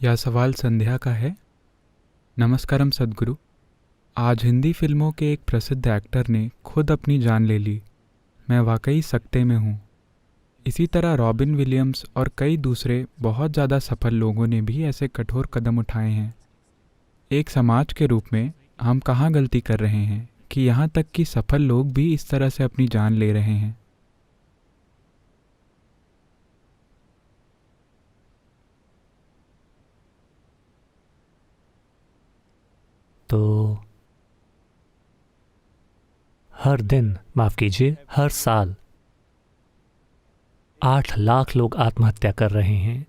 यह सवाल संध्या का है। नमस्कारम सद्गुरु। आज हिंदी फिल्मों के एक प्रसिद्ध एक्टर ने खुद अपनी जान ले ली। मैं वाकई सकते में हूँ। इसी तरह रॉबिन विलियम्स और कई दूसरे बहुत ज़्यादा सफल लोगों ने भी ऐसे कठोर कदम उठाए हैं। एक समाज के रूप में हम कहाँ गलती कर रहे हैं कि यहाँ तक कि सफल लोग भी इस तरह से अपनी जान ले रहे हैं। तो हर दिन, माफ कीजिए, हर साल 8 लाख लोग आत्महत्या कर रहे हैं।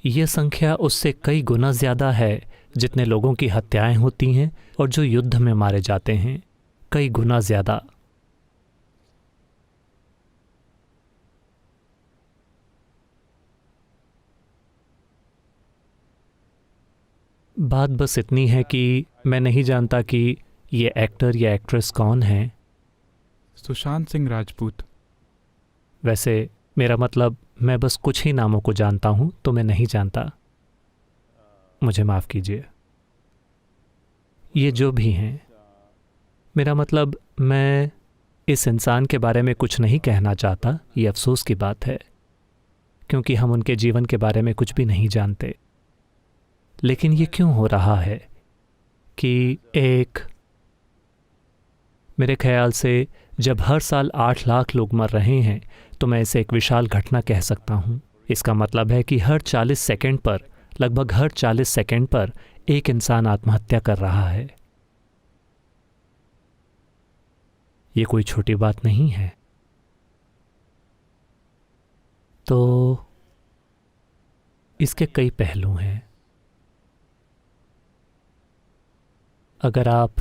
यह संख्या उससे कई गुना ज्यादा है जितने लोगों की हत्याएं होती हैं और जो युद्ध में मारे जाते हैं, कई गुना ज्यादा। बात बस इतनी है कि मैं नहीं जानता कि ये एक्टर या एक्ट्रेस कौन है। सुशांत सिंह राजपूत। वैसे मेरा मतलब, मैं बस कुछ ही नामों को जानता हूं, तो मैं नहीं जानता। मुझे माफ कीजिए। ये जो भी हैं, मेरा मतलब, मैं इस इंसान के बारे में कुछ नहीं कहना चाहता। ये अफसोस की बात है क्योंकि हम उनके जीवन के बारे में कुछ भी नहीं जानते। लेकिन ये क्यों हो रहा है कि मेरे ख्याल से जब हर साल 8 लाख लोग मर रहे हैं तो मैं इसे एक विशाल घटना कह सकता हूँ। इसका मतलब है कि हर 40 सेकंड पर, लगभग हर 40 सेकंड पर एक इंसान आत्महत्या कर रहा है। ये कोई छोटी बात नहीं है। तो इसके कई पहलू हैं। अगर आप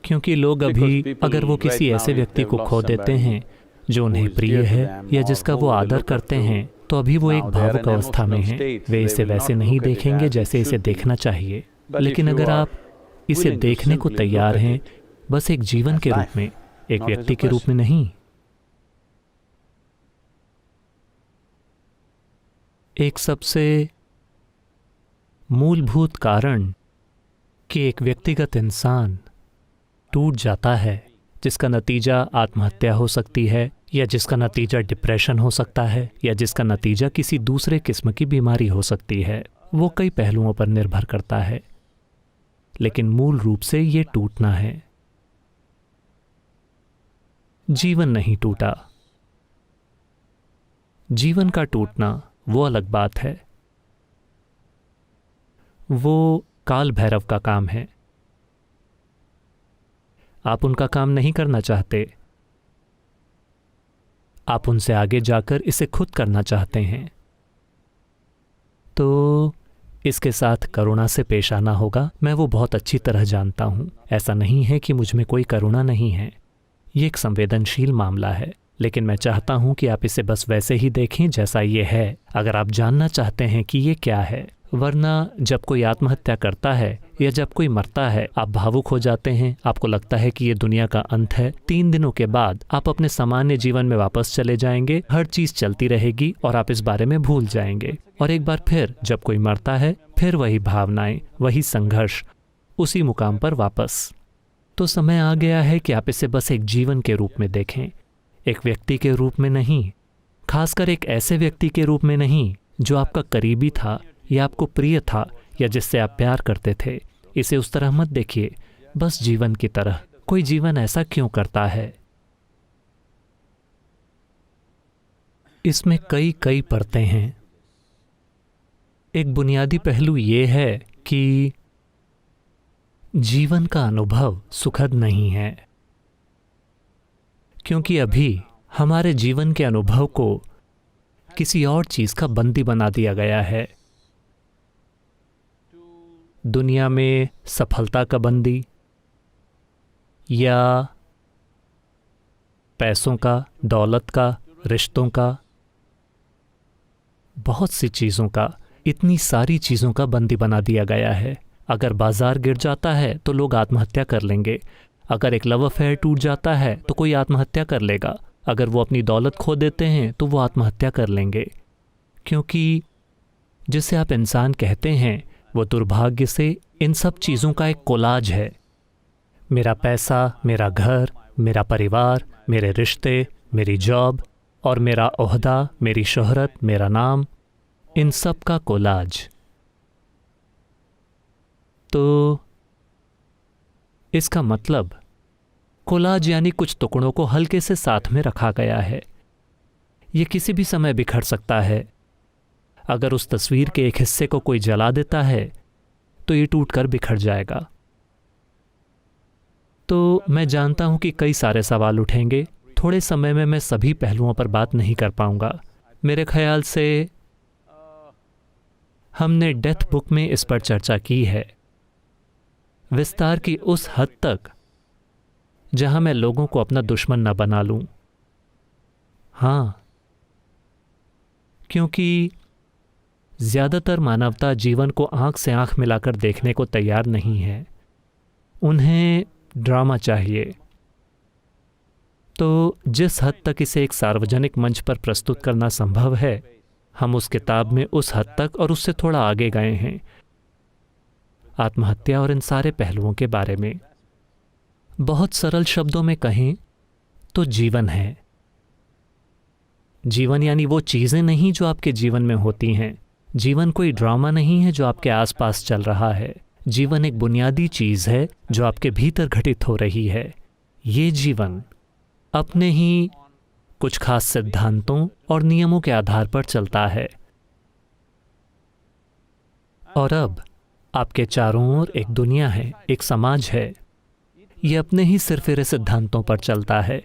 क्योंकि लोग अभी, अगर वो किसी ऐसे व्यक्ति को खो देते हैं जो उन्हें प्रिय है या जिसका वो आदर करते हैं, तो अभी वो एक भावुक अवस्था में हैं। वे इसे वैसे नहीं देखेंगे जैसे इसे देखना चाहिए। लेकिन अगर आप इसे देखने को तैयार हैं, बस एक जीवन के रूप में, एक व्यक्ति के रूप में नहीं, एक सबसे मूलभूत कारण कि एक व्यक्तिगत इंसान टूट जाता है, जिसका नतीजा आत्महत्या हो सकती है, या जिसका नतीजा डिप्रेशन हो सकता है, या जिसका नतीजा किसी दूसरे किस्म की बीमारी हो सकती है, वो कई पहलुओं पर निर्भर करता है। लेकिन मूल रूप से ये टूटना है। जीवन नहीं टूटा। जीवन का टूटना वो अलग बात है। वो काल भैरव का काम है। आप उनका काम नहीं करना चाहते। आप उनसे आगे जाकर इसे खुद करना चाहते हैं। तो इसके साथ करुणा से पेश आना होगा। मैं वो बहुत अच्छी तरह जानता हूं। ऐसा नहीं है कि मुझ में कोई करुणा नहीं है। ये एक संवेदनशील मामला है। लेकिन मैं चाहता हूं कि आप इसे बस वैसे ही देखें जैसा ये है, अगर आप जानना चाहते हैं कि ये क्या है। वरना जब कोई आत्महत्या करता है या जब कोई मरता है, आप भावुक हो जाते हैं। आपको लगता है कि ये दुनिया का अंत है। 3 दिनों के बाद आप अपने सामान्य जीवन में वापस चले जाएंगे। हर चीज चलती रहेगी और आप इस बारे में भूल जाएंगे। और एक बार फिर जब कोई मरता है, फिर वही भावनाएं, वही संघर्ष, उसी मुकाम पर वापस। तो समय आ गया है कि आप इसे बस एक जीवन के रूप में देखें, एक व्यक्ति के रूप में नहीं। खासकर एक ऐसे व्यक्ति के रूप में नहीं जो आपका करीबी था या आपको प्रिय था या जिससे आप प्यार करते थे। इसे उस तरह मत देखिए, बस जीवन की तरह। कोई जीवन ऐसा क्यों करता है? इसमें कई परतें हैं। एक बुनियादी पहलू ये है कि जीवन का अनुभव सुखद नहीं है, क्योंकि अभी हमारे जीवन के अनुभव को किसी और चीज का बंदी बना दिया गया है। दुनिया में सफलता का बंदी, या पैसों का, दौलत का, रिश्तों का, बहुत सी चीज़ों का, इतनी सारी चीज़ों का बंदी बना दिया गया है। अगर बाजार गिर जाता है तो लोग आत्महत्या कर लेंगे। अगर एक लव अफेयर टूट जाता है तो कोई आत्महत्या कर लेगा, अगर वो अपनी दौलत खो देते हैं तो वो आत्महत्या कर लेंगे, क्योंकि जिसे आप इंसान कहते हैं वो दुर्भाग्य से इन सब चीज़ों का एक कोलाज है। मेरा पैसा, मेरा घर, मेरा परिवार, मेरे रिश्ते, मेरी जॉब और मेरा ओहदा, मेरी शोहरत, मेरा नाम, इन सब का कोलाज। तो इसका मतलब कोलाज यानी कुछ टुकड़ों को हल्के से साथ में रखा गया है। ये किसी भी समय बिखर सकता है। अगर उस तस्वीर के एक हिस्से को कोई जला देता है तो ये टूटकर बिखर जाएगा। तो मैं जानता हूं कि कई सारे सवाल उठेंगे। थोड़े समय में मैं सभी पहलुओं पर बात नहीं कर पाऊंगा। मेरे ख्याल से हमने डेथ बुक में इस पर चर्चा की है, विस्तार की उस हद तक जहां मैं लोगों को अपना दुश्मन न बना लूं। हाँ, क्योंकि ज्यादातर मानवता जीवन को आंख से आंख मिलाकर देखने को तैयार नहीं है। उन्हें ड्रामा चाहिए। तो जिस हद तक इसे एक सार्वजनिक मंच पर प्रस्तुत करना संभव है, हम उस किताब में उस हद तक और उससे थोड़ा आगे गए हैं, आत्महत्या और इन सारे पहलुओं के बारे में। बहुत सरल शब्दों में कहें तो जीवन है। जीवन यानी वो चीज़ें नहीं जो आपके जीवन में होती हैं। जीवन कोई ड्रामा नहीं है जो आपके आसपास चल रहा है। जीवन एक बुनियादी चीज़ है जो आपके भीतर घटित हो रही है। ये जीवन अपने ही कुछ खास सिद्धांतों और नियमों के आधार पर चलता है। और अब आपके चारों ओर एक दुनिया है, एक समाज है। ये अपने ही सिरफिरे सिद्धांतों पर चलता है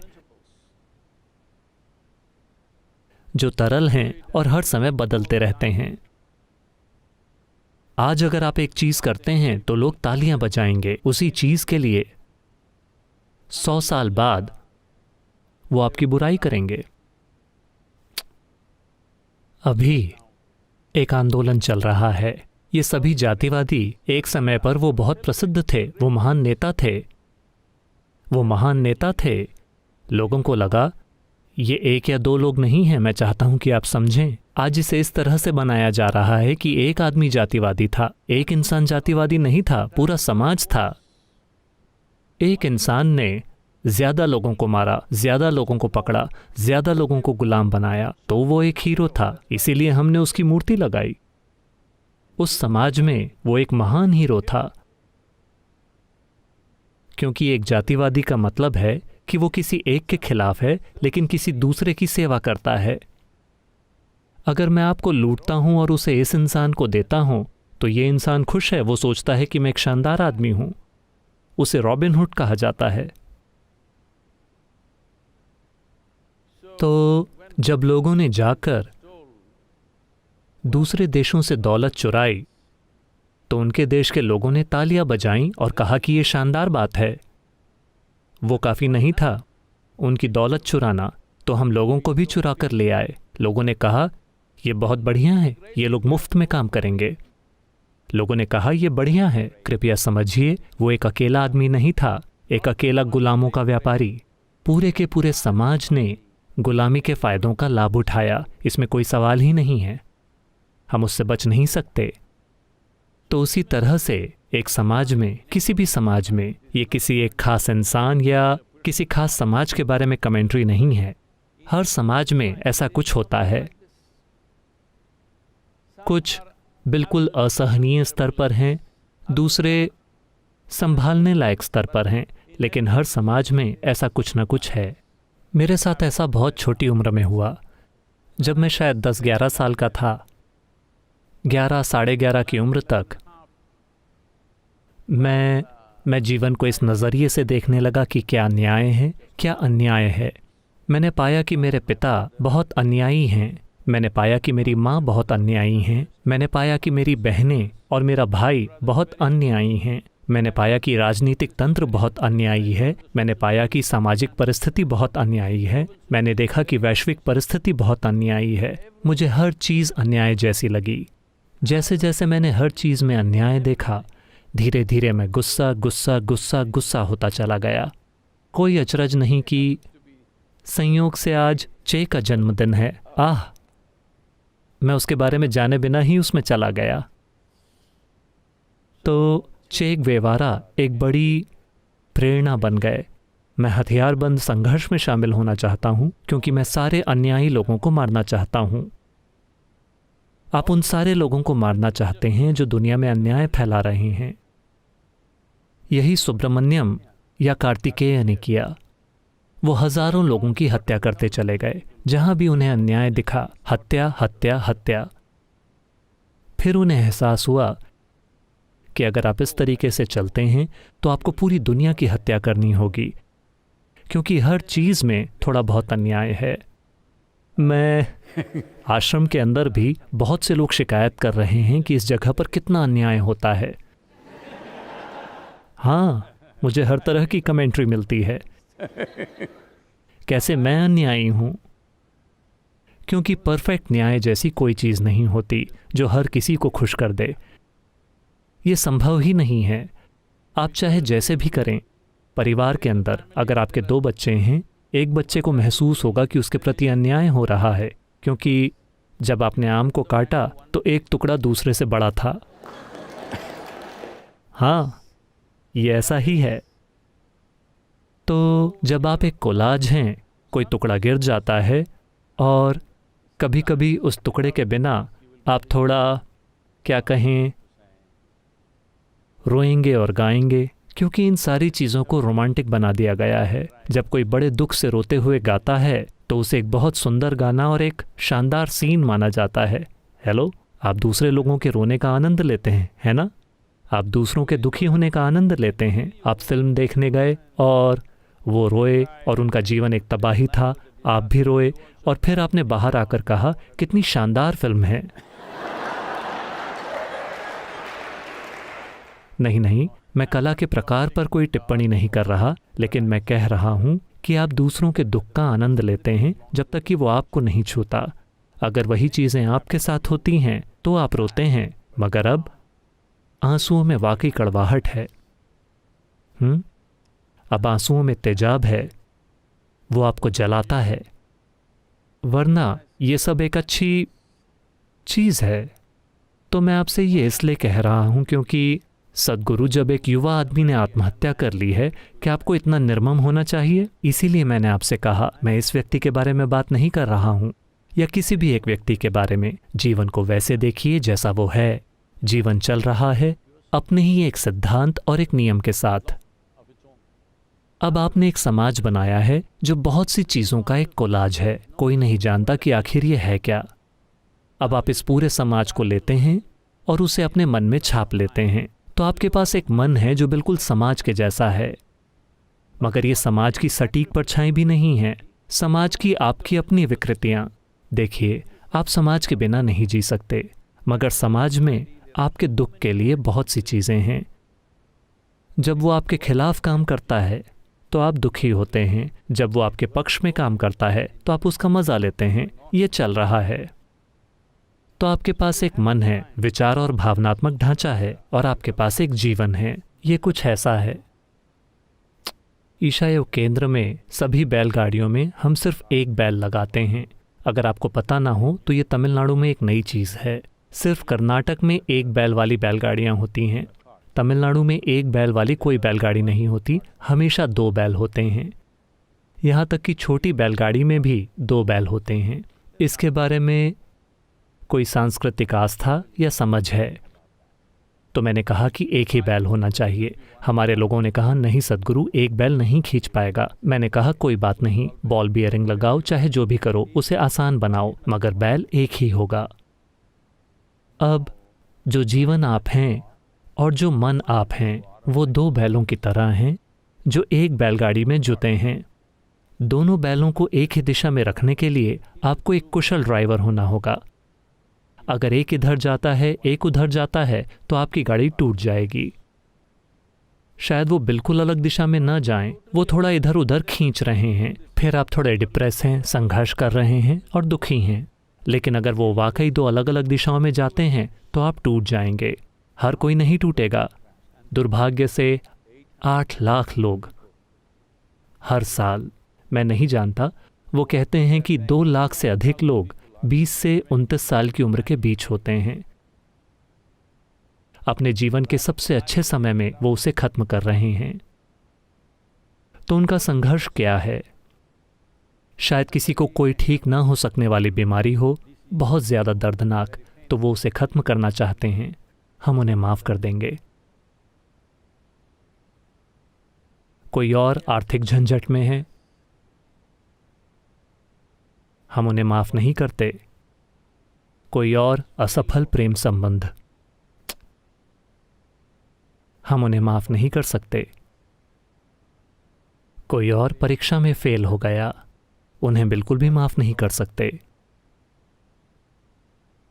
जो तरल हैं और हर समय बदलते रहते हैं। आज अगर आप एक चीज करते हैं तो लोग तालियां बजाएंगे उसी चीज के लिए। 100 साल बाद वो आपकी बुराई करेंगे। अभी एक आंदोलन चल रहा है। ये सभी जातिवादी एक समय पर वो बहुत प्रसिद्ध थे, वो महान नेता थे। लोगों को लगा ये एक या दो लोग नहीं हैं। मैं चाहता हूं कि आप समझें, आज इसे इस तरह से बनाया जा रहा है कि एक आदमी जातिवादी था, एक इंसान जातिवादी नहीं था, पूरा समाज था। एक इंसान ने ज्यादा लोगों को मारा, ज्यादा लोगों को पकड़ा, ज्यादा लोगों को गुलाम बनाया, तो वो एक हीरो था, इसीलिए हमने उसकी मूर्ति लगाई। उस समाज में वो एक महान हीरो था, क्योंकि एक जातिवादी का मतलब है कि वो किसी एक के खिलाफ है लेकिन किसी दूसरे की सेवा करता है। अगर मैं आपको लूटता हूं और उसे इस इंसान को देता हूं तो ये इंसान खुश है, वो सोचता है कि मैं एक शानदार आदमी हूं। उसे रॉबिन हुड कहा जाता है। तो जब लोगों ने जाकर दूसरे देशों से दौलत चुराई तो उनके देश के लोगों ने तालियां बजाईं और कहा कि ये शानदार बात है। वो काफ़ी नहीं था उनकी दौलत चुराना, तो हम लोगों को भी चुरा कर ले आए। लोगों ने कहा ये बहुत बढ़िया है, ये लोग मुफ्त में काम करेंगे। लोगों ने कहा ये बढ़िया है। कृपया समझिए, वो एक अकेला आदमी नहीं था, एक अकेला गुलामों का व्यापारी। पूरे के पूरे समाज ने गुलामी के फ़ायदों का लाभ उठाया, इसमें कोई सवाल ही नहीं है। हम उससे बच नहीं सकते। तो उसी तरह से एक समाज में, किसी भी समाज में, ये किसी एक खास इंसान या किसी खास समाज के बारे में कमेंट्री नहीं है। हर समाज में ऐसा कुछ होता है। कुछ बिल्कुल असहनीय स्तर पर हैं, दूसरे संभालने लायक स्तर पर हैं, लेकिन हर समाज में ऐसा कुछ न कुछ है। मेरे साथ ऐसा बहुत छोटी उम्र में हुआ, जब मैं शायद 10-11 साल का था। 11 साढ़े 11 की उम्र तक मैं जीवन को इस नज़रिए से देखने लगा कि क्या न्याय है, क्या अन्याय है। मैंने पाया कि मेरे पिता बहुत अन्यायी हैं, मैंने पाया कि मेरी माँ बहुत अन्यायी हैं, मैंने पाया कि मेरी बहनें और मेरा भाई बहुत अन्यायी हैं, मैंने पाया कि राजनीतिक तंत्र बहुत अन्यायी है, मैंने पाया कि सामाजिक परिस्थिति बहुत अन्यायी है, मैंने देखा कि वैश्विक परिस्थिति बहुत अन्यायी है। मुझे हर चीज़ अन्याय जैसी लगी। जैसे जैसे मैंने हर चीज़ में अन्याय देखा, धीरे धीरे मैं गुस्सा गुस्सा गुस्सा गुस्सा होता चला गया। कोई अचरज नहीं कि संयोग से आज चे का जन्मदिन है। मैं उसके बारे में जाने बिना ही उसमें चला गया। तो चे गेवारा एक बड़ी प्रेरणा बन गए। मैं हथियारबंद संघर्ष में शामिल होना चाहता हूं क्योंकि मैं सारे अन्यायी लोगों को मारना चाहता हूं। आप उन सारे लोगों को मारना चाहते हैं जो दुनिया में अन्याय फैला रहे हैं। यही सुब्रमण्यम या कार्तिकेय ने किया। वो हजारों लोगों की हत्या करते चले गए। जहां भी उन्हें अन्याय दिखा, हत्या हत्या हत्या। फिर उन्हें एहसास हुआ कि अगर आप इस तरीके से चलते हैं तो आपको पूरी दुनिया की हत्या करनी होगी, क्योंकि हर चीज में थोड़ा बहुत अन्याय है। मैं आश्रम के अंदर भी बहुत से लोग शिकायत कर रहे हैं कि इस जगह पर कितना अन्याय होता है। हाँ, मुझे हर तरह की कमेंट्री मिलती है, कैसे मैं अन्यायी हूं। क्योंकि परफेक्ट न्याय जैसी कोई चीज नहीं होती जो हर किसी को खुश कर दे। ये संभव ही नहीं है। आप चाहे जैसे भी करें, परिवार के अंदर अगर आपके 2 बच्चे हैं, एक बच्चे को महसूस होगा कि उसके प्रति अन्याय हो रहा है, क्योंकि जब आपने आम को काटा तो एक टुकड़ा दूसरे से बड़ा था। हाँ, ये ऐसा ही है। तो जब आप एक कोलाज हैं, कोई टुकड़ा गिर जाता है और कभी कभी उस टुकड़े के बिना आप थोड़ा, क्या कहें, रोएंगे और गाएंगे, क्योंकि इन सारी चीज़ों को रोमांटिक बना दिया गया है। जब कोई बड़े दुख से रोते हुए गाता है तो उसे एक बहुत सुंदर गाना और एक शानदार सीन माना जाता है। हेलो, आप दूसरे लोगों के रोने का आनंद लेते हैं, है ना? आप दूसरों के दुखी होने का आनंद लेते हैं। आप फिल्म देखने गए और वो रोए और उनका जीवन एक तबाही था, आप भी रोए और फिर आपने बाहर आकर कहा कितनी शानदार फिल्म है। नहीं, मैं कला के प्रकार पर कोई टिप्पणी नहीं कर रहा, लेकिन मैं कह रहा हूं कि आप दूसरों के दुख का आनंद लेते हैं जब तक कि वो आपको नहीं छूता। अगर वही चीज़ें आपके साथ होती हैं तो आप रोते हैं, मगर अब आंसुओं में वाकई कड़वाहट है। अब आंसुओं में तेजाब है, वो आपको जलाता है। वरना ये सब एक अच्छी चीज़ है। तो मैं आपसे ये इसलिए कह रहा हूं क्योंकि सद्गुरु, जब एक युवा आदमी ने आत्महत्या कर ली है, क्या आपको इतना निर्मम होना चाहिए? इसीलिए मैंने आपसे कहा, मैं इस व्यक्ति के बारे में बात नहीं कर रहा हूं या किसी भी एक व्यक्ति के बारे में। जीवन को वैसे देखिए जैसा वो है। जीवन चल रहा है अपने ही एक सिद्धांत और एक नियम के साथ। अब आपने एक समाज बनाया है जो बहुत सी चीज़ों का एक कोलाज है। कोई नहीं जानता कि आखिर ये है क्या। अब आप इस पूरे समाज को लेते हैं और उसे अपने मन में छाप लेते हैं। तो आपके पास एक मन है जो बिल्कुल समाज के जैसा है, मगर ये समाज की सटीक परछाई भी नहीं है। समाज की आपकी अपनी विकृतियां। देखिए, आप समाज के बिना नहीं जी सकते, मगर समाज में आपके दुख के लिए बहुत सी चीज़ें हैं। जब वो आपके खिलाफ काम करता है तो आप दुखी होते हैं, जब वो आपके पक्ष में काम करता है तो आप उसका मज़ा लेते हैं। ये चल रहा है। तो आपके पास एक मन है, विचार और भावनात्मक ढांचा है, और आपके पास एक जीवन है। ये कुछ ऐसा है। ईशा योग केंद्र में सभी बैलगाड़ियों में हम सिर्फ एक बैल लगाते हैं। अगर आपको पता ना हो तो ये तमिलनाडु में एक नई चीज़ है। सिर्फ कर्नाटक में एक बैल वाली बैलगाड़ियाँ होती हैं। तमिलनाडु में एक बैल वाली कोई बैलगाड़ी नहीं होती, हमेशा 2 बैल होते हैं। यहाँ तक कि छोटी बैलगाड़ी में भी 2 बैल होते हैं। इसके बारे में कोई सांस्कृतिक आस्था या समझ है? तो मैंने कहा कि एक ही बैल होना चाहिए। हमारे लोगों ने कहा नहीं सद्गुरु, एक बैल नहीं खींच पाएगा। मैंने कहा कोई बात नहीं, बॉल बियरिंग लगाओ, चाहे जो भी करो, उसे आसान बनाओ, मगर बैल एक ही होगा। अब जो जीवन आप हैं और जो मन आप हैं, वो 2 बैलों की तरह हैं जो एक बैलगाड़ी में जुते हैं। दोनों बैलों को एक ही दिशा में रखने के लिए आपको एक कुशल ड्राइवर होना होगा। अगर एक इधर जाता है, एक उधर जाता है, तो आपकी गाड़ी टूट जाएगी। शायद वो बिल्कुल अलग दिशा में न जाएं, वो थोड़ा इधर उधर खींच रहे हैं। फिर आप थोड़े डिप्रेस हैं, संघर्ष कर रहे हैं और दुखी हैं। लेकिन अगर वो वाकई 2 अलग अलग दिशाओं में जाते हैं तो आप टूट जाएंगे। हर कोई नहीं टूटेगा, दुर्भाग्य से 8 लाख लोग हर साल, मैं नहीं जानता, वो कहते हैं कि 2 लाख से अधिक लोग 20 से 29 साल की उम्र के बीच होते हैं। अपने जीवन के सबसे अच्छे समय में वो उसे खत्म कर रहे हैं। तो उनका संघर्ष क्या है? शायद किसी को कोई ठीक ना हो सकने वाली बीमारी हो, बहुत ज्यादा दर्दनाक, तो वो उसे खत्म करना चाहते हैं। हम उन्हें माफ कर देंगे। कोई और आर्थिक झंझट में है, हम उन्हें माफ नहीं करते। कोई और असफल प्रेम संबंध, हम उन्हें माफ नहीं कर सकते। कोई और परीक्षा में फेल हो गया, उन्हें बिल्कुल भी माफ नहीं कर सकते।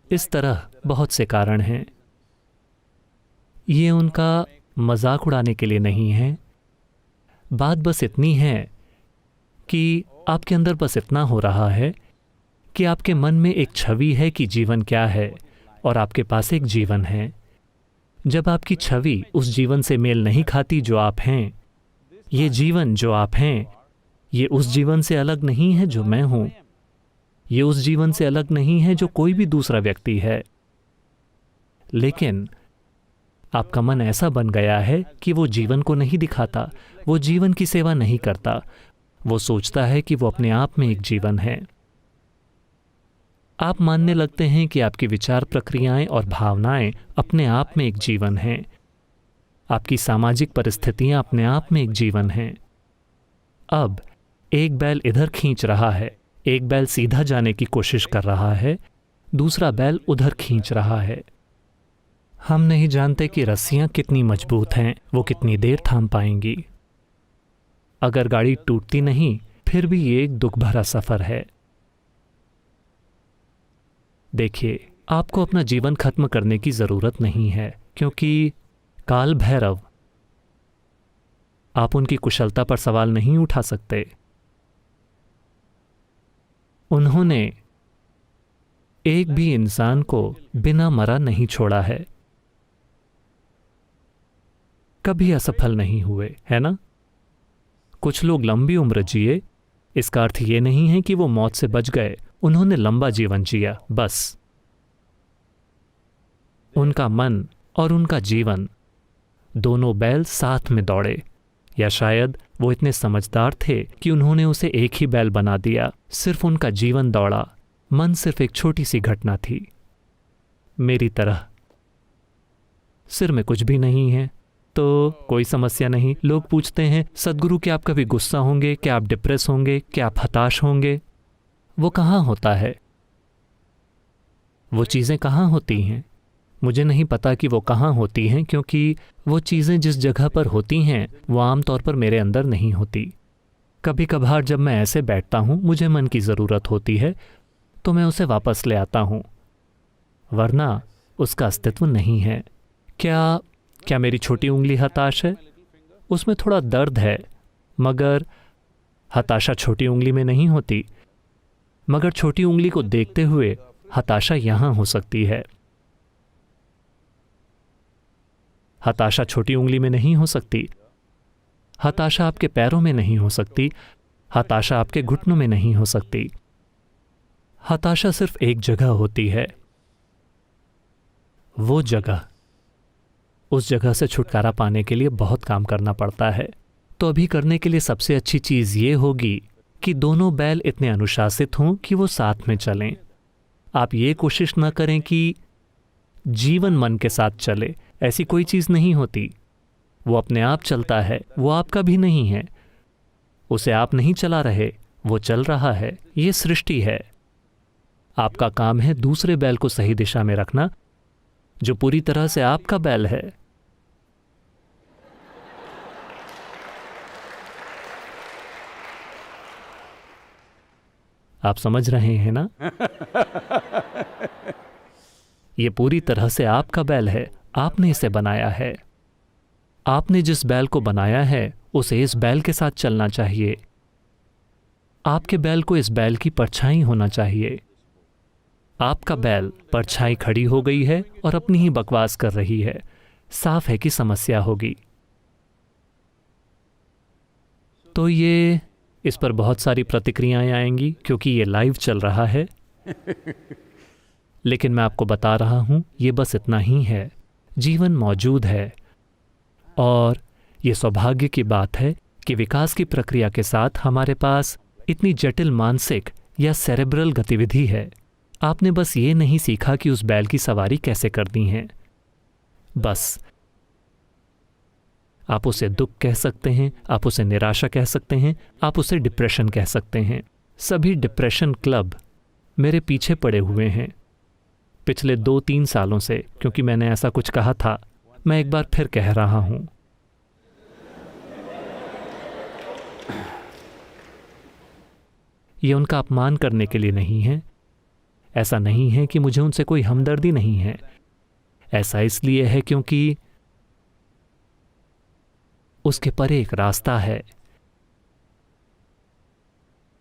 इस तरह बहुत से कारण हैं। ये उनका मजाक उड़ाने के लिए नहीं है। बात बस इतनी है कि आपके अंदर बस इतना हो रहा है कि आपके मन में एक छवि है कि जीवन क्या है, और आपके पास एक जीवन है। जब आपकी छवि उस जीवन से मेल नहीं खाती जो आप हैं, ये जीवन जो आप हैं, ये उस जीवन से अलग नहीं है जो मैं हूं। ये उस जीवन से अलग नहीं है जो कोई भी दूसरा व्यक्ति है। लेकिन आपका मन ऐसा बन गया है कि वो जीवन को नहीं दिखाता, वो जीवन की सेवा नहीं करता। वो सोचता है कि वो अपने आप में एक जीवन है। आप मानने लगते हैं कि आपकी विचार प्रक्रियाएं और भावनाएं अपने आप में एक जीवन हैं। आपकी सामाजिक परिस्थितियां अपने आप में एक जीवन हैं। अब एक बैल इधर खींच रहा है, एक बैल सीधा जाने की कोशिश कर रहा है, दूसरा बैल उधर खींच रहा है। हम नहीं जानते कि रस्सियां कितनी मजबूत हैं, वो कितनी देर थाम पाएंगी। अगर गाड़ी टूटती नहीं, फिर भी ये एक दुख भरा सफर है। देखिए, आपको अपना जीवन खत्म करने की जरूरत नहीं है, क्योंकि काल भैरव, आप उनकी कुशलता पर सवाल नहीं उठा सकते। उन्होंने एक भी इंसान को बिना मरा नहीं छोड़ा है, कभी असफल नहीं हुए, है ना? कुछ लोग लंबी उम्र जिए, इसका अर्थ ये नहीं है कि वो मौत से बच गए। उन्होंने लंबा जीवन जिया, बस। उनका मन और उनका जीवन, दोनों बैल साथ में दौड़े, या शायद वो इतने समझदार थे कि उन्होंने उसे एक ही बैल बना दिया। सिर्फ उनका जीवन दौड़ा, मन सिर्फ एक छोटी सी घटना थी। मेरी तरह सिर में कुछ भी नहीं है तो कोई समस्या नहीं। लोग पूछते हैं, सद्गुरु क्या आप कभी गुस्सा होंगे, क्या आप डिप्रेस होंगे, क्या आप हताश होंगे? वो कहाँ होता है? वो चीज़ें कहाँ होती हैं? मुझे नहीं पता कि वो कहाँ होती हैं, क्योंकि वो चीज़ें जिस जगह पर होती हैं वो आमतौर पर मेरे अंदर नहीं होती। कभी कभार जब मैं ऐसे बैठता हूँ, मुझे मन की ज़रूरत होती है तो मैं उसे वापस ले आता हूँ, वरना उसका अस्तित्व नहीं है। क्या मेरी छोटी उंगली हताश है? उसमें थोड़ा दर्द है, मगर हताशा छोटी उंगली में नहीं होती। मगर छोटी उंगली को देखते हुए हताशा यहाँ हो सकती है। हताशा छोटी उंगली में नहीं हो सकती। हताशा आपके पैरों में नहीं हो सकती। हताशा आपके घुटनों में नहीं हो सकती। हताशा सिर्फ एक जगह होती है। वो जगह, उस जगह से छुटकारा पाने के लिए बहुत काम करना पड़ता है। तो अभी करने के लिए सबसे अच्छी चीज़ ये होगी कि दोनों बैल इतने अनुशासित हों कि वो साथ में चलें। आप ये कोशिश न करें कि जीवन मन के साथ चले, ऐसी कोई चीज़ नहीं होती। वो अपने आप चलता है, वो आपका भी नहीं है। उसे आप नहीं चला रहे, वो चल रहा है। ये सृष्टि है। आपका काम है दूसरे बैल को सही दिशा में रखना, जो पूरी तरह से आपका बैल है। आप समझ रहे हैं ना? ये पूरी तरह से आपका बैल है। आपने इसे बनाया है। आपने जिस बैल को बनाया है, उसे इस बैल के साथ चलना चाहिए। आपके बैल को इस बैल की परछाई होना चाहिए। आपका बैल परछाई खड़ी हो गई है और अपनी ही बकवास कर रही है। साफ है कि समस्या होगी। तो ये इस पर बहुत सारी प्रतिक्रियाएं आएंगी क्योंकि ये लाइव चल रहा है। लेकिन मैं आपको बता रहा हूं, ये बस इतना ही है। जीवन मौजूद है और ये सौभाग्य की बात है कि विकास की प्रक्रिया के साथ हमारे पास इतनी जटिल मानसिक या सेरेब्रल गतिविधि है। आपने बस ये नहीं सीखा कि उस बैल की सवारी कैसे करनी है। बस आप उसे दुख कह सकते हैं, आप उसे निराशा कह सकते हैं, आप उसे डिप्रेशन कह सकते हैं। सभी डिप्रेशन क्लब मेरे पीछे पड़े हुए हैं पिछले 2-3 सालों से, क्योंकि मैंने ऐसा कुछ कहा था। मैं एक बार फिर कह रहा हूं, ये उनका अपमान करने के लिए नहीं है। ऐसा नहीं है कि मुझे उनसे कोई हमदर्दी नहीं है। ऐसा इसलिए है क्योंकि उसके परे एक रास्ता है।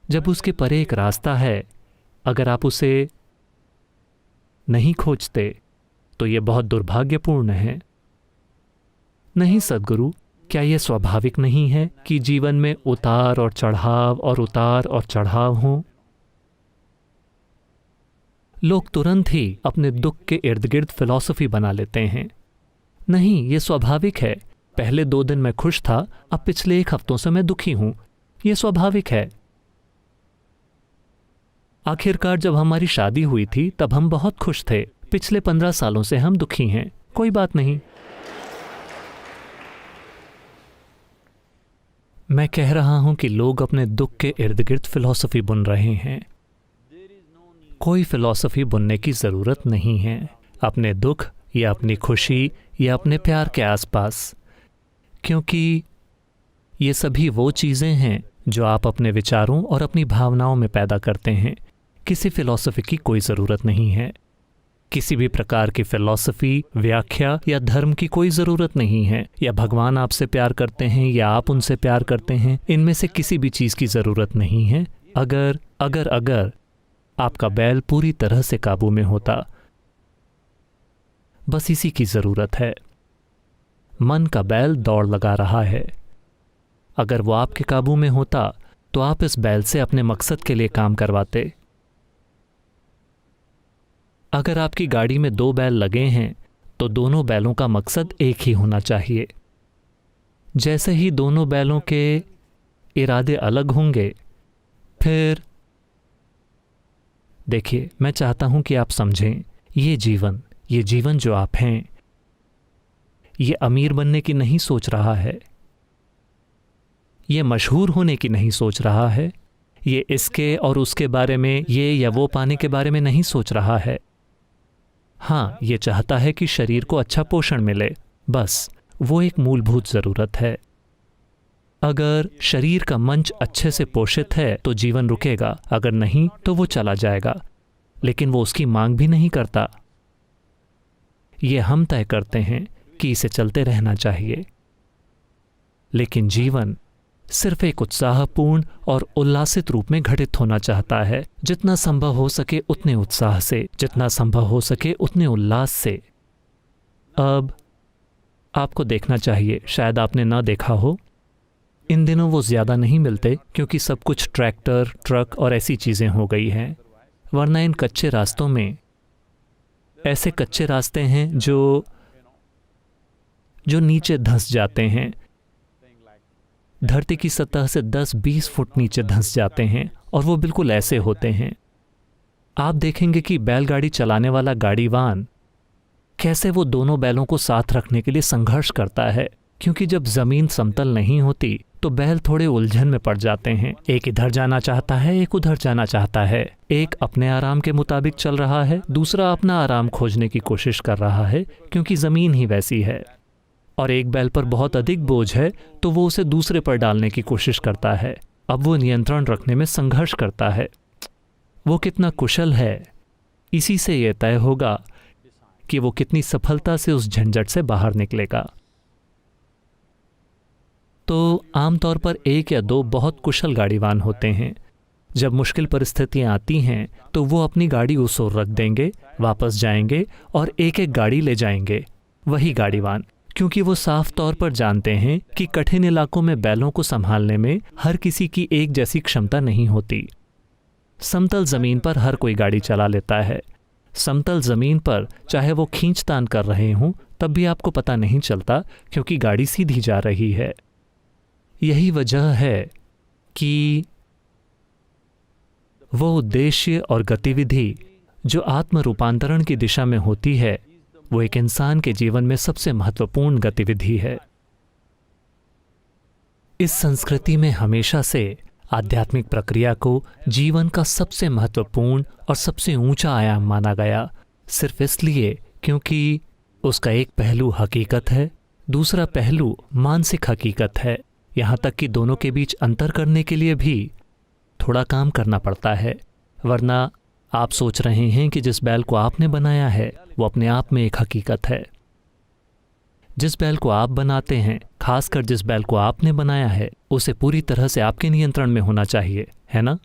जब उसके परे एक रास्ता है, अगर आप उसे नहीं खोजते तो यह बहुत दुर्भाग्यपूर्ण है। नहीं सद्गुरु, क्या यह स्वाभाविक नहीं है कि जीवन में उतार और चढ़ाव और उतार और चढ़ाव हों? लोग तुरंत ही अपने दुख के इर्द गिर्द फिलॉसफी बना लेते हैं। नहीं, यह स्वाभाविक है। पहले 2 दिन मैं खुश था, अब पिछले 1 हफ्तों से मैं दुखी हूं। यह स्वाभाविक है। आखिरकार जब हमारी शादी हुई थी तब हम बहुत खुश थे। पिछले 15 सालों से हम दुखी हैं। कोई बात नहीं। मैं कह रहा हूं कि लोग अपने दुख के इर्द गिर्द फिलॉसफी बुन रहे हैं। कोई फिलॉसफी बुनने की जरूरत नहीं है अपने दुख या अपनी खुशी या अपने प्यार के आसपास, क्योंकि ये सभी वो चीज़ें हैं जो आप अपने विचारों और अपनी भावनाओं में पैदा करते हैं। किसी फिलॉसफी की कोई ज़रूरत नहीं है। किसी भी प्रकार की फिलॉसफी, व्याख्या या धर्म की कोई ज़रूरत नहीं है। या भगवान आपसे प्यार करते हैं या आप उनसे प्यार करते हैं, इनमें से किसी भी चीज़ की ज़रूरत नहीं है। अगर आपका बैल पूरी तरह से काबू में होता, बस इसी की ज़रूरत है। मन का बैल दौड़ लगा रहा है। अगर वो आपके काबू में होता तो आप इस बैल से अपने मकसद के लिए काम करवाते। अगर आपकी गाड़ी में 2 बैल लगे हैं तो दोनों बैलों का मकसद एक ही होना चाहिए। जैसे ही दोनों बैलों के इरादे अलग होंगे, फिर देखिए, मैं चाहता हूं कि आप समझें, ये जीवन जो आप हैं, ये अमीर बनने की नहीं सोच रहा है। ये मशहूर होने की नहीं सोच रहा है। ये इसके और उसके बारे में, ये या वो पाने के बारे में नहीं सोच रहा है। हाँ, ये चाहता है कि शरीर को अच्छा पोषण मिले। बस वो एक मूलभूत ज़रूरत है। अगर शरीर का मंच अच्छे से पोषित है तो जीवन रुकेगा, अगर नहीं तो वो चला जाएगा। लेकिन वो उसकी मांग भी नहीं करता। ये हम तय करते हैं कि इसे चलते रहना चाहिए। लेकिन जीवन सिर्फ एक उत्साहपूर्ण और उल्लासित रूप में घटित होना चाहता है। जितना संभव हो सके उतने उत्साह से, जितना संभव हो सके उतने उल्लास से। अब आपको देखना चाहिए, शायद आपने ना देखा हो, इन दिनों वो ज़्यादा नहीं मिलते क्योंकि सब कुछ ट्रैक्टर, ट्रक और ऐसी चीज़ें हो गई हैं। वरना इन कच्चे रास्तों में ऐसे कच्चे रास्ते हैं जो नीचे धंस जाते हैं। धरती की सतह से 10-20 फुट नीचे धंस जाते हैं और वो बिल्कुल ऐसे होते हैं। आप देखेंगे कि बैलगाड़ी चलाने वाला गाड़ीवान कैसे वो दोनों बैलों को साथ रखने के लिए संघर्ष करता है, क्योंकि जब जमीन समतल नहीं होती तो बैल थोड़े उलझन में पड़ जाते हैं। एक इधर जाना चाहता है, एक उधर जाना चाहता है। एक अपने आराम के मुताबिक चल रहा है, दूसरा अपना आराम खोजने की कोशिश कर रहा है क्योंकि जमीन ही वैसी है। और एक बैल पर बहुत अधिक बोझ है तो वो उसे दूसरे पर डालने की कोशिश करता है। अब वो नियंत्रण रखने में संघर्ष करता है। वो कितना कुशल है, इसी से यह तय होगा कि वो कितनी सफलता से उस झंझट से बाहर निकलेगा। तो आमतौर पर 1 या 2 बहुत कुशल गाड़ीवान होते हैं। जब मुश्किल परिस्थितियां आती हैं तो वो अपनी गाड़ी उस ओर रख देंगे, वापस जाएंगे और एक एक गाड़ी ले जाएंगे। वही गाड़ीवान क्योंकि वो साफ तौर पर जानते हैं कि कठिन इलाकों में बैलों को संभालने में हर किसी की एक जैसी क्षमता नहीं होती। समतल जमीन पर हर कोई गाड़ी चला लेता है। समतल जमीन पर चाहे वो खींचतान कर रहे हों तब भी आपको पता नहीं चलता, क्योंकि गाड़ी सीधी जा रही है। यही वजह है कि वो उद्देश्य और गतिविधि जो आत्म रूपांतरण की दिशा में होती है, वो एक इंसान के जीवन में सबसे महत्वपूर्ण गतिविधि है। इस संस्कृति में हमेशा से आध्यात्मिक प्रक्रिया को जीवन का सबसे महत्वपूर्ण और सबसे ऊंचा आयाम माना गया, सिर्फ इसलिए क्योंकि उसका एक पहलू हकीकत है, दूसरा पहलू मानसिक हकीकत है। यहाँ तक कि दोनों के बीच अंतर करने के लिए भी थोड़ा काम करना पड़ता है, वरना आप सोच रहे हैं कि जिस बैल को आपने बनाया है वो अपने आप में एक हकीकत है। जिस बैल को आप बनाते हैं, खासकर जिस बैल को आपने बनाया है, उसे पूरी तरह से आपके नियंत्रण में होना चाहिए, है ना?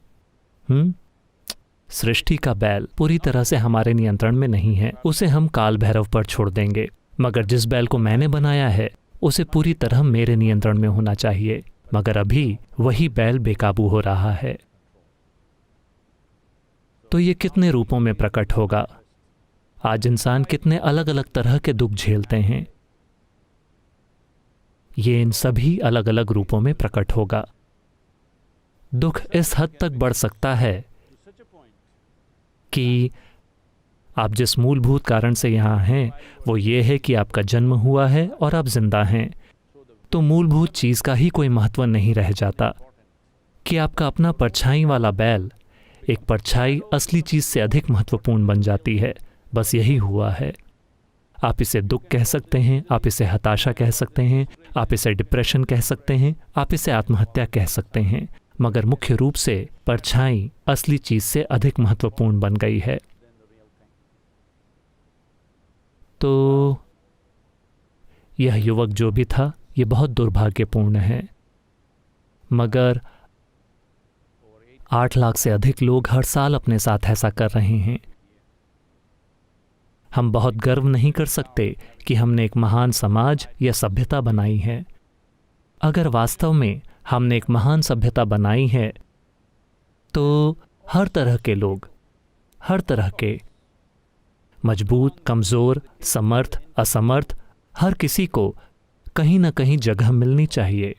सृष्टि का बैल पूरी तरह से हमारे नियंत्रण में नहीं है, उसे हम काल भैरव पर छोड़ देंगे। मगर जिस बैल को मैंने बनाया है उसे पूरी तरह मेरे नियंत्रण में होना चाहिए। मगर अभी वही बैल बेकाबू हो रहा है। तो ये कितने रूपों में प्रकट होगा? आज इंसान कितने अलग अलग तरह के दुख झेलते हैं, ये इन सभी अलग अलग रूपों में प्रकट होगा। दुख इस हद तक बढ़ सकता है कि आप जिस मूलभूत कारण से यहाँ हैं वो ये है कि आपका जन्म हुआ है और आप जिंदा हैं, तो मूलभूत चीज़ का ही कोई महत्व नहीं रह जाता कि आपका अपना परछाई वाला बैल एक परछाई असली चीज़ से अधिक महत्वपूर्ण बन जाती है। बस यही हुआ है। आप इसे दुख कह सकते हैं, आप इसे हताशा कह सकते हैं, आप इसे डिप्रेशन कह सकते हैं, आप इसे आत्महत्या कह सकते हैं, मगर मुख्य रूप से परछाई असली चीज़ से अधिक महत्वपूर्ण बन गई है। तो यह युवक जो भी था ये बहुत दुर्भाग्यपूर्ण है, मगर 8 लाख से अधिक लोग हर साल अपने साथ ऐसा कर रहे हैं। हम बहुत गर्व नहीं कर सकते कि हमने एक महान समाज या सभ्यता बनाई है। अगर वास्तव में हमने एक महान सभ्यता बनाई है तो हर तरह के लोग, हर तरह के मजबूत, कमज़ोर, समर्थ, असमर्थ, हर किसी को कहीं ना कहीं जगह मिलनी चाहिए।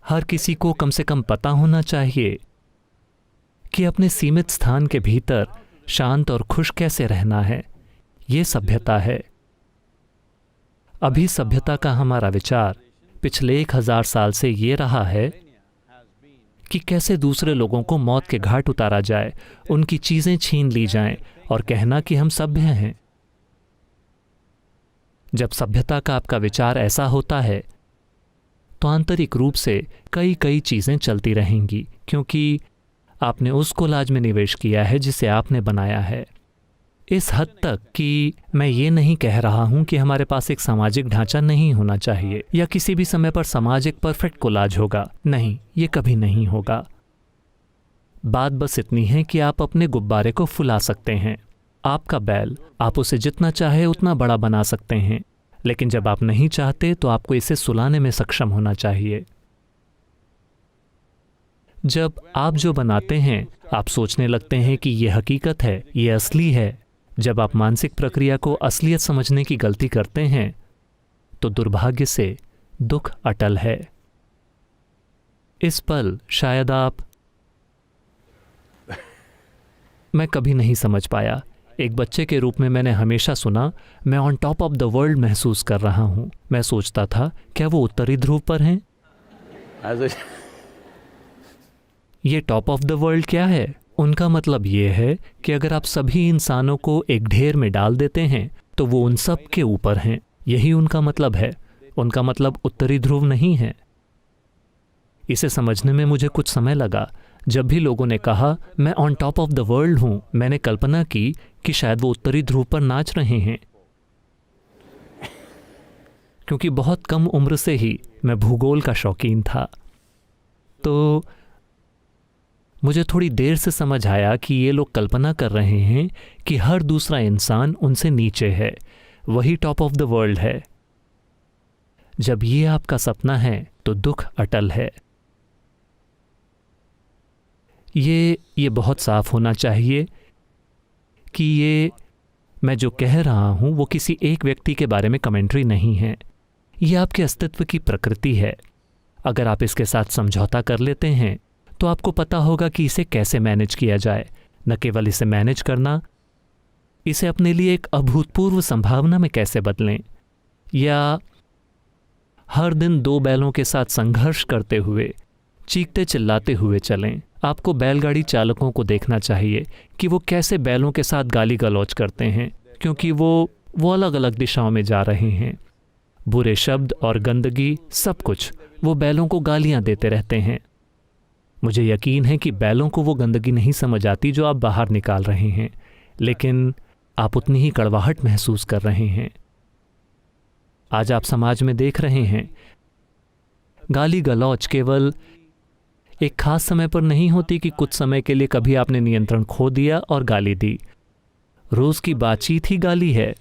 हर किसी को कम से कम पता होना चाहिए कि अपने सीमित स्थान के भीतर शांत और खुश कैसे रहना है। ये सभ्यता है। अभी सभ्यता का हमारा विचार पिछले 1000 साल से ये रहा है कि कैसे दूसरे लोगों को मौत के घाट उतारा जाए, उनकी चीज़ें छीन ली जाएं और कहना कि हम सभ्य हैं। जब सभ्यता का आपका विचार ऐसा होता है तो आंतरिक रूप से कई चीज़ें चलती रहेंगी, क्योंकि आपने उस कोलाज में निवेश किया है जिसे आपने बनाया है। इस हद तक कि मैं ये नहीं कह रहा हूं कि हमारे पास एक सामाजिक ढांचा नहीं होना चाहिए या किसी भी समय पर समाज एक परफेक्ट कोलाज होगा। नहीं, ये कभी नहीं होगा। बात बस इतनी है कि आप अपने गुब्बारे को फुला सकते हैं। आपका बैल, आप उसे जितना चाहे उतना बड़ा बना सकते हैं, लेकिन जब आप नहीं चाहते तो आपको इसे सुलाने में सक्षम होना चाहिए। जब आप जो बनाते हैं आप सोचने लगते हैं कि यह हकीकत है, यह असली है। जब आप मानसिक प्रक्रिया को असलियत समझने की गलती करते हैं तो दुर्भाग्य से दुख अटल है। इस पल शायद मैं कभी नहीं समझ पाया। एक बच्चे के रूप में मैंने हमेशा सुना, मैं on top of the world महसूस कर रहा हूं। मैं सोचता था, क्या वो उत्तरी ध्रुव पर हैं? ये टॉप ऑफ द वर्ल्ड क्या है? उनका मतलब ये है कि अगर आप सभी इंसानों को एक ढेर में डाल देते हैं तो वो उन सब के ऊपर हैं। यही उनका मतलब है। उनका मतलब उत्तरी ध्रुव नहीं है। इसे समझने में मुझे कुछ समय लगा। जब भी लोगों ने कहा मैं on top of the world हूं, मैंने कल्पना की कि शायद वो उत्तरी ध्रुव पर नाच रहे हैं, क्योंकि बहुत कम उम्र से ही मैं भूगोल का शौकीन था। तो मुझे थोड़ी देर से समझ आया कि ये लोग कल्पना कर रहे हैं कि हर दूसरा इंसान उनसे नीचे है। वही टॉप ऑफ द वर्ल्ड है। जब ये आपका सपना है तो दुख अटल है। ये बहुत साफ होना चाहिए कि ये मैं जो कह रहा हूं वो किसी एक व्यक्ति के बारे में कमेंट्री नहीं है। ये आपके अस्तित्व की प्रकृति है। अगर आप इसके साथ समझौता कर लेते हैं तो आपको पता होगा कि इसे कैसे मैनेज किया जाए। न केवल इसे मैनेज करना, इसे अपने लिए एक अभूतपूर्व संभावना में कैसे बदलें, या हर दिन 2 बैलों के साथ संघर्ष करते हुए, चीखते चिल्लाते हुए चलें। आपको बैलगाड़ी चालकों को देखना चाहिए कि वो कैसे बैलों के साथ गाली गलौज करते हैं, क्योंकि वो अलग अलग दिशाओं में जा रहे हैं। बुरे शब्द और गंदगी, सब कुछ, वो बैलों को गालियां देते रहते हैं। मुझे यकीन है कि बैलों को वो गंदगी नहीं समझ आती जो आप बाहर निकाल रहे हैं, लेकिन आप उतनी ही कड़वाहट महसूस कर रहे हैं। आज आप समाज में देख रहे हैं, गाली गलौज केवल एक खास समय पर नहीं होती कि कुछ समय के लिए कभी आपने नियंत्रण खो दिया और गाली दी। रोज की बातचीत ही गाली है।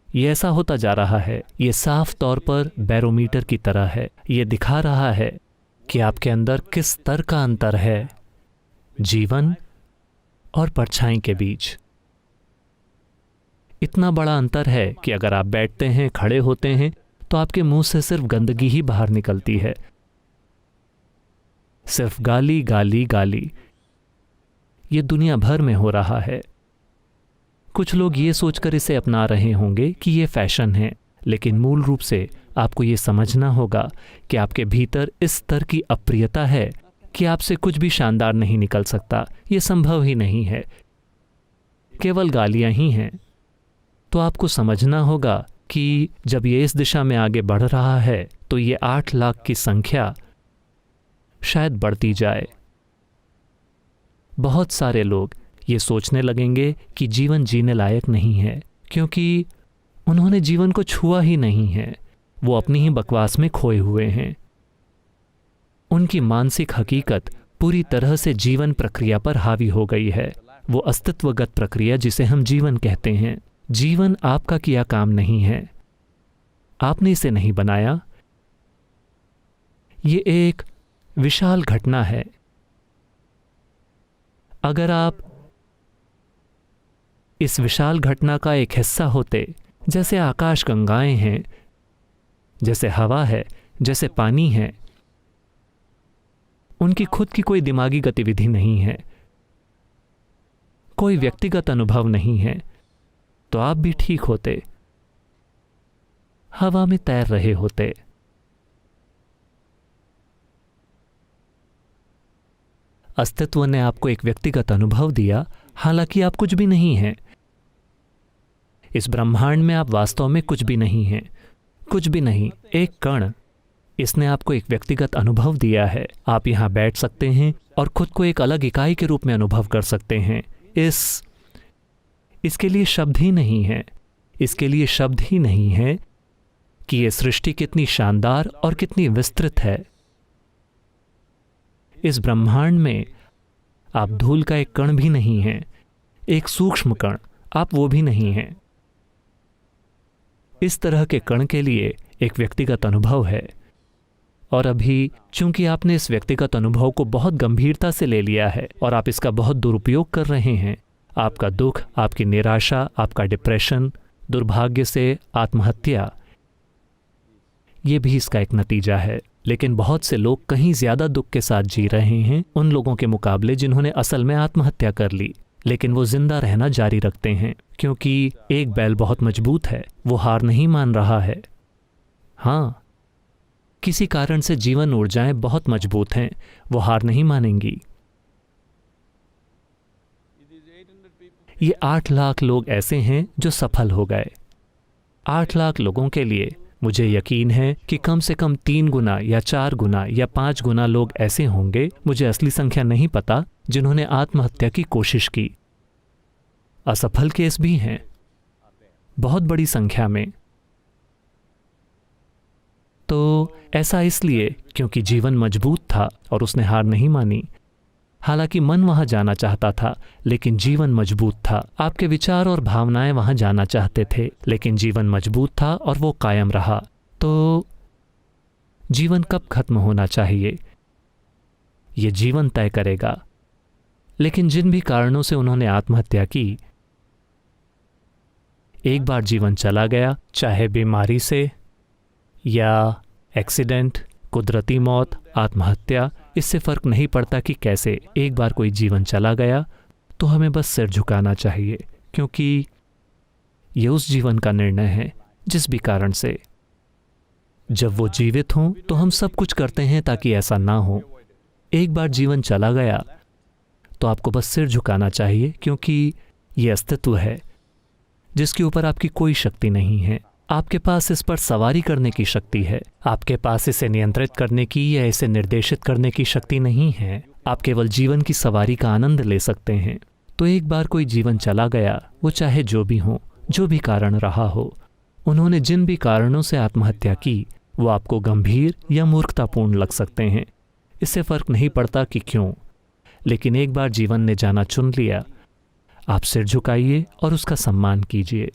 ये ऐसा होता जा रहा है। ये साफ तौर पर बैरोमीटर की तरह है। ये दिखा रहा है कि आपके अंदर किस स्तर का अंतर है जीवन और परछाई के बीच। इतना बड़ा अंतर है कि अगर आप बैठते हैं, खड़े होते हैं, तो आपके मुंह से सिर्फ गंदगी ही बाहर निकलती है। सिर्फ गाली गाली गाली। ये दुनिया भर में हो रहा है। कुछ लोग ये सोचकर इसे अपना रहे होंगे कि ये फैशन है, लेकिन मूल रूप से आपको ये समझना होगा कि आपके भीतर इस स्तर की अप्रियता है कि आपसे कुछ भी शानदार नहीं निकल सकता। ये संभव ही नहीं है, केवल गालियां ही हैं। तो आपको समझना होगा कि जब ये इस दिशा में आगे बढ़ रहा है तो ये 8 लाख की संख्या शायद बढ़ती जाए। बहुत सारे लोग ये सोचने लगेंगे कि जीवन जीने लायक नहीं है, क्योंकि उन्होंने जीवन को छुआ ही नहीं है। वो अपनी ही बकवास में खोए हुए हैं। उनकी मानसिक हकीकत पूरी तरह से जीवन प्रक्रिया पर हावी हो गई है। वो अस्तित्वगत प्रक्रिया जिसे हम जीवन कहते हैं। जीवन आपका किया काम नहीं है, आपने इसे नहीं बनाया। ये एक विशाल घटना है। अगर आप इस विशाल घटना का एक हिस्सा होते, जैसे आकाश गंगाएं हैं, जैसे हवा है, जैसे पानी है, उनकी खुद की कोई दिमागी गतिविधि नहीं है, कोई व्यक्तिगत अनुभव नहीं है, तो आप भी ठीक होते, हवा में तैर रहे होते। अस्तित्व ने आपको एक व्यक्तिगत अनुभव दिया, हालांकि आप कुछ भी नहीं हैं। इस ब्रह्मांड में आप वास्तव में कुछ भी नहीं हैं, कुछ भी नहीं, एक कण। इसने आपको एक व्यक्तिगत अनुभव दिया है। आप यहां बैठ सकते हैं और खुद को एक अलग इकाई के रूप में अनुभव कर सकते हैं। इसके लिए शब्द ही नहीं है, इसके लिए शब्द ही नहीं है कि यह सृष्टि कितनी शानदार और कितनी विस्तृत है। इस ब्रह्मांड में आप धूल का एक कण भी नहीं हैं, एक सूक्ष्म कण, आप वो भी नहीं हैं। इस तरह के कण के लिए एक व्यक्तिगत अनुभव है, और अभी चूंकि आपने इस व्यक्तिगत अनुभव को बहुत गंभीरता से ले लिया है और आप इसका बहुत दुरुपयोग कर रहे हैं, आपका दुख, आपकी निराशा, आपका डिप्रेशन, दुर्भाग्य से आत्महत्या, ये भी इसका एक नतीजा है। लेकिन बहुत से लोग कहीं ज्यादा दुख के साथ जी रहे हैं उन लोगों के मुकाबले जिन्होंने असल में आत्महत्या कर ली, लेकिन वो जिंदा रहना जारी रखते हैं, क्योंकि एक बैल बहुत मजबूत है, वो हार नहीं मान रहा है। हाँ, किसी कारण से जीवन ऊर्जाएं बहुत मजबूत हैं, वो हार नहीं मानेंगी। ये 8 लाख लोग ऐसे हैं जो सफल हो गए। 8 लाख लोगों के लिए मुझे यकीन है कि कम से कम 3 गुना या 4 गुना या 5 गुना लोग ऐसे होंगे, मुझे असली संख्या नहीं पता, जिन्होंने आत्महत्या की कोशिश की। असफल केस भी हैं, बहुत बड़ी संख्या में। तो ऐसा इसलिए क्योंकि जीवन मजबूत था और उसने हार नहीं मानी। हालांकि मन वहां जाना चाहता था, लेकिन जीवन मजबूत था। आपके विचार और भावनाएं वहां जाना चाहते थे, लेकिन जीवन मजबूत था और वो कायम रहा। तो जीवन कब खत्म होना चाहिए, ये जीवन तय करेगा। लेकिन जिन भी कारणों से उन्होंने आत्महत्या की, एक बार जीवन चला गया, चाहे बीमारी से या एक्सीडेंट, कुदरती मौत, आत्महत्या, इससे फर्क नहीं पड़ता कि कैसे। एक बार कोई जीवन चला गया तो हमें बस सिर झुकाना चाहिए, क्योंकि ये उस जीवन का निर्णय है जिस भी कारण से। जब वो जीवित हों तो हम सब कुछ करते हैं ताकि ऐसा ना हो। एक बार जीवन चला गया तो आपको बस सिर झुकाना चाहिए, क्योंकि ये अस्तित्व है जिसके ऊपर आपकी कोई शक्ति नहीं है। आपके पास इस पर सवारी करने की शक्ति है, आपके पास इसे नियंत्रित करने की या इसे निर्देशित करने की शक्ति नहीं है। आप केवल जीवन की सवारी का आनंद ले सकते हैं। तो एक बार कोई जीवन चला गया, वो चाहे जो भी हो, जो भी कारण रहा हो, उन्होंने जिन भी कारणों से आत्महत्या की, वो आपको गंभीर या मूर्खतापूर्ण लग सकते हैं। इससे फर्क नहीं पड़ता कि क्यों, लेकिन एक बार जीवन ने जाना चुन लिया। आप सिर झुकाइए और उसका सम्मान कीजिए।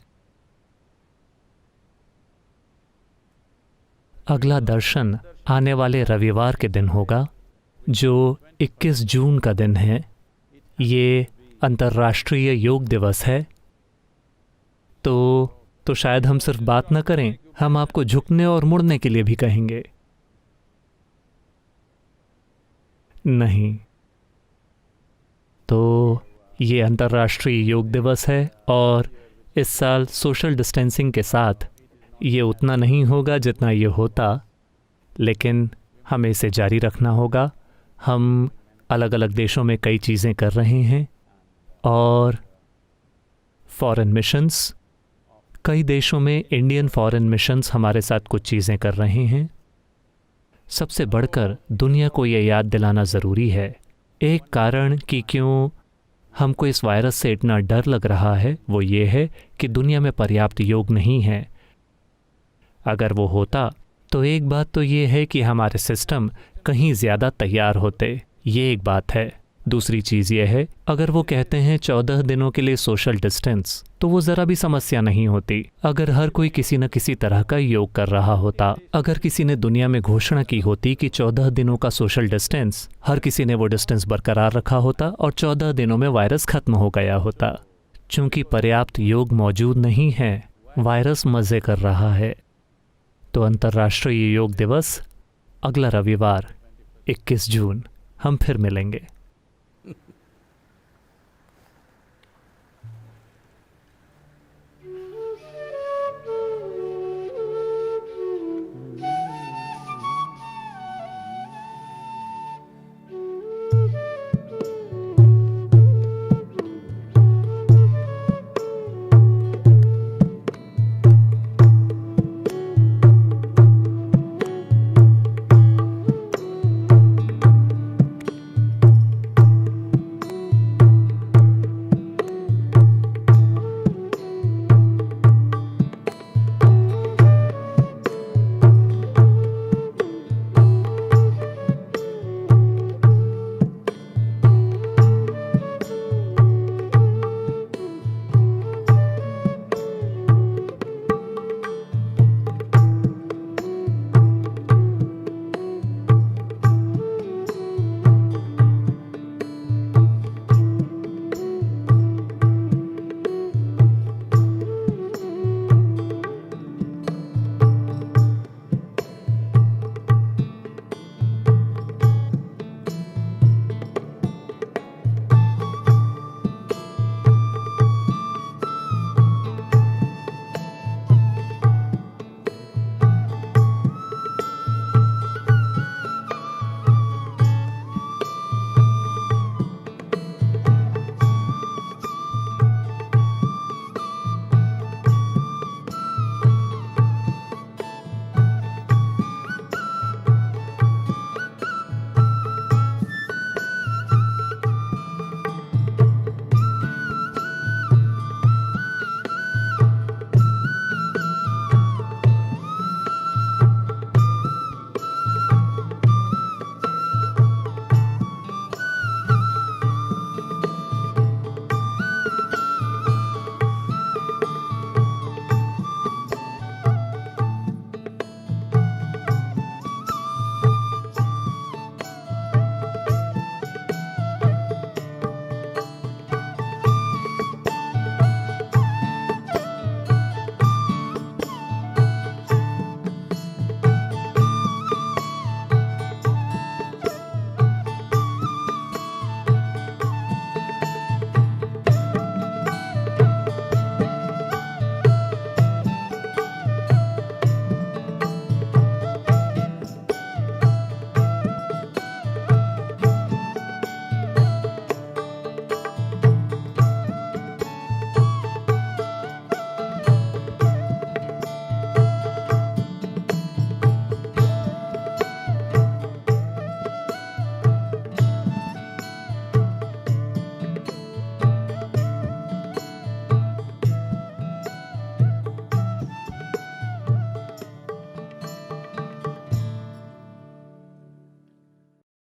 अगला दर्शन आने वाले रविवार के दिन होगा, जो 21 जून का दिन है। ये अंतर्राष्ट्रीय योग दिवस है। तो शायद हम सिर्फ बात न करें, हम आपको झुकने और मुड़ने के लिए भी कहेंगे। नहीं, तो ये अंतर्राष्ट्रीय योग दिवस है और इस साल सोशल डिस्टेंसिंग के साथ ये उतना नहीं होगा जितना ये होता, लेकिन हमें इसे जारी रखना होगा। हम अलग अलग देशों में कई चीज़ें कर रहे हैं और फॉरेन मिशंस, कई देशों में इंडियन फॉरेन मिशंस हमारे साथ कुछ चीज़ें कर रहे हैं। सबसे बढ़कर दुनिया को ये याद दिलाना ज़रूरी है। एक कारण कि क्यों हमको इस वायरस से इतना डर लग रहा है, वो ये है कि दुनिया में पर्याप्त योग नहीं है। अगर वो होता तो एक बात तो ये है कि हमारे सिस्टम कहीं ज़्यादा तैयार होते, ये एक बात है। दूसरी चीज़ ये है, अगर वो कहते हैं 14 दिनों के लिए सोशल डिस्टेंस, तो वो ज़रा भी समस्या नहीं होती। अगर हर कोई किसी न किसी तरह का योग कर रहा होता, अगर किसी ने दुनिया में घोषणा की होती कि 14 दिनों का सोशल डिस्टेंस, हर किसी ने वो डिस्टेंस बरकरार रखा होता और 14 दिनों में वायरस खत्म हो गया होता। चूँकि पर्याप्त योग मौजूद नहीं है, वायरस मज़े कर रहा है। तो अंतर्राष्ट्रीय योग दिवस अगला रविवार 21 जून, हम फिर मिलेंगे।